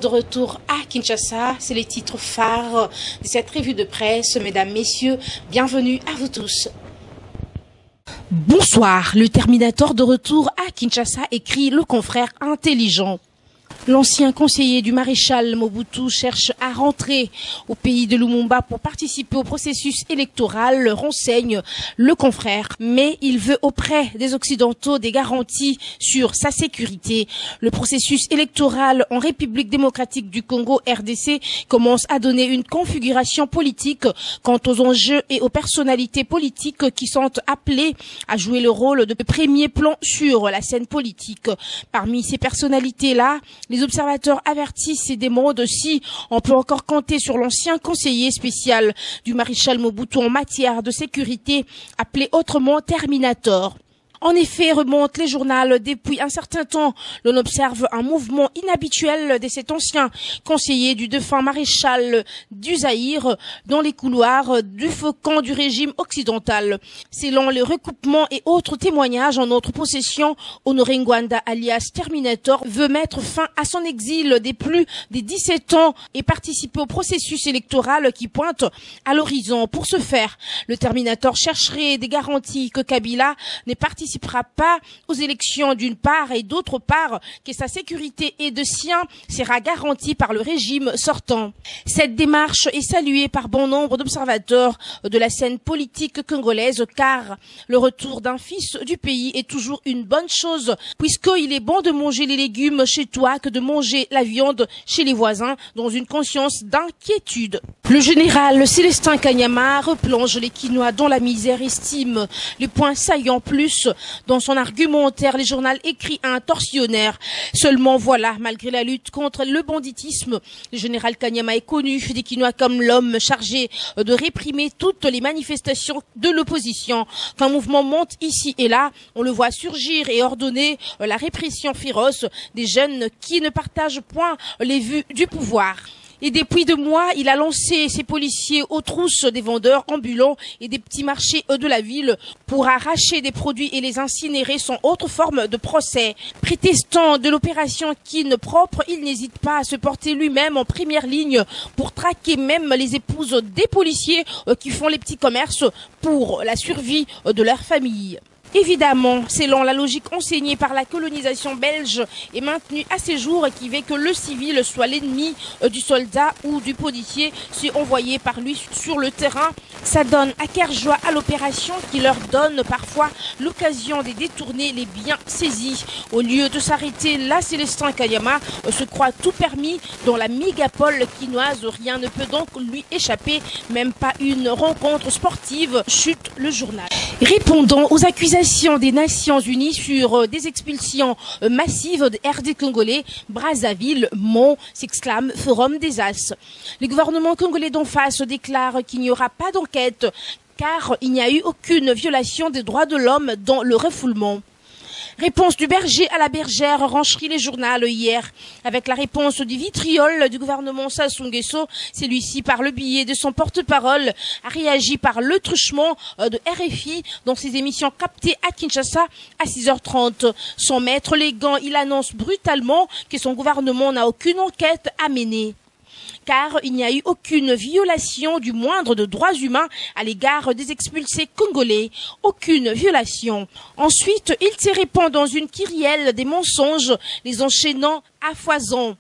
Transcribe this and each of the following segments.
de retour à Kinshasa. C'est les titres phares de cette revue de presse. Mesdames, messieurs, bienvenue à vous tous. Bonsoir, le Terminator de retour à Kinshasa, écrit le confrère intelligent. L'ancien conseiller du maréchal Mobutu cherche à rentrer au pays de Lumumba pour participer au processus électoral, renseigne le confrère. Mais il veut auprès des Occidentaux des garanties sur sa sécurité. Le processus électoral en République démocratique du Congo, RDC, commence à donner une configuration politique quant aux enjeux et aux personnalités politiques qui sont appelées à jouer le rôle de premier plan sur la scène politique. Parmi ces personnalités-là, les observateurs avertissent et demandent si on peut encore compter sur l'ancien conseiller spécial du maréchal Mobutu en matière de sécurité, appelé autrement Terminator. En effet, remonte les journaux, depuis un certain temps, l'on observe un mouvement inhabituel de cet ancien conseiller du défunt maréchal du Zaïre dans les couloirs du faucon du régime occidental. Selon les recoupements et autres témoignages en notre possession, Honoré Ngwanda alias Terminator veut mettre fin à son exil des plus des 17 ans et participer au processus électoral qui pointe à l'horizon. Pour ce faire, le Terminator chercherait des garanties que Kabila ne participera pas aux élections d'une part et d'autre part que sa sécurité et de sien sera garantie par le régime sortant. Cette démarche est saluée par bon nombre d'observateurs de la scène politique congolaise car le retour d'un fils du pays est toujours une bonne chose puisqu'il est bon de manger les légumes chez toi que de manger la viande chez les voisins dans une conscience d'inquiétude. Le général Célestin Kanyama replonge les Kinois dans la misère, estime les points saillants plus dans son argumentaire, les journaux écrit à un tortionnaire. Seulement voilà, malgré la lutte contre le banditisme, le général Kanyama est connu des Kinois comme l'homme chargé de réprimer toutes les manifestations de l'opposition. Qu'un mouvement monte ici et là, on le voit surgir et ordonner la répression féroce des jeunes qui ne partagent point les vues du pouvoir. Et depuis 2 mois, il a lancé ses policiers aux trousses des vendeurs ambulants et des petits marchés de la ville pour arracher des produits et les incinérer sans autre forme de procès. Prétestant de l'opération Kin propre, il n'hésite pas à se porter lui-même en première ligne pour traquer même les épouses des policiers qui font les petits commerces pour la survie de leur famille. Évidemment, selon la logique enseignée par la colonisation belge et maintenue à ces jours qui veut que le civil soit l'ennemi du soldat ou du policier si envoyé par lui sur le terrain, ça donne à cœur joie à l'opération qui leur donne parfois l'occasion de détourner les biens saisis. Au lieu de s'arrêter là, Célestin Kanyama se croit tout permis dans la mégapole quinoise. Rien ne peut donc lui échapper, même pas une rencontre sportive, chute le journal. Répondant aux accusations des Nations Unies sur des expulsions massives de RD congolais, Brazzaville, Mont, s'exclame Forum des As. Le gouvernement congolais d'en face déclare qu'il n'y aura pas d'enquête car il n'y a eu aucune violation des droits de l'homme dans le refoulement. Réponse du berger à la bergère, rancherie les journaux hier, avec la réponse du vitriol du gouvernement Sassou Nguesso. Celui-ci, par le biais de son porte-parole, a réagi par le truchement de RFI dans ses émissions captées à Kinshasa à 6h30. Sans mettre les gants, il annonce brutalement que son gouvernement n'a aucune enquête à mener. Car il n'y a eu aucune violation du moindre de droits humains à l'égard des expulsés congolais. Aucune violation. Ensuite, il se répand dans une kyrielle des mensonges, les enchaînant à foison.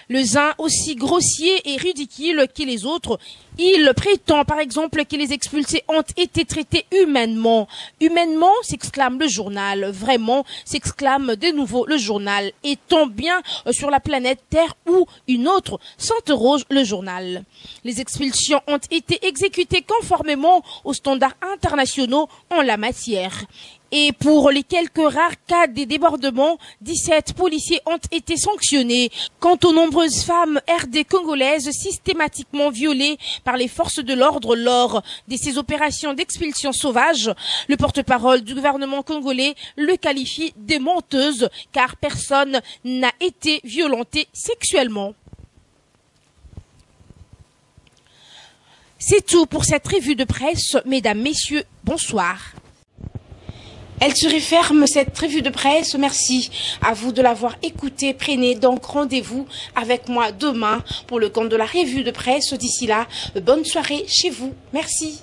Les uns aussi grossiers et ridicules que les autres. Il prétend par exemple que les expulsés ont été traités humainement. Humainement, s'exclame le journal. Vraiment, s'exclame de nouveau le journal. Est-on bien sur la planète Terre ou une autre, s'interroge le journal. Les expulsions ont été exécutées conformément aux standards internationaux en la matière. Et pour les quelques rares cas des débordements, 17 policiers ont été sanctionnés. Quant aux nombreuses femmes RD congolaises systématiquement violées par les forces de l'ordre lors de ces opérations d'expulsion sauvage, le porte-parole du gouvernement congolais le qualifie de menteuse car personne n'a été violenté sexuellement. C'est tout pour cette revue de presse. Mesdames, messieurs, bonsoir. Elle se referme cette revue de presse. Merci à vous de l'avoir écoutée. Prenez donc rendez-vous avec moi demain pour le compte de la revue de presse. D'ici là, bonne soirée chez vous. Merci.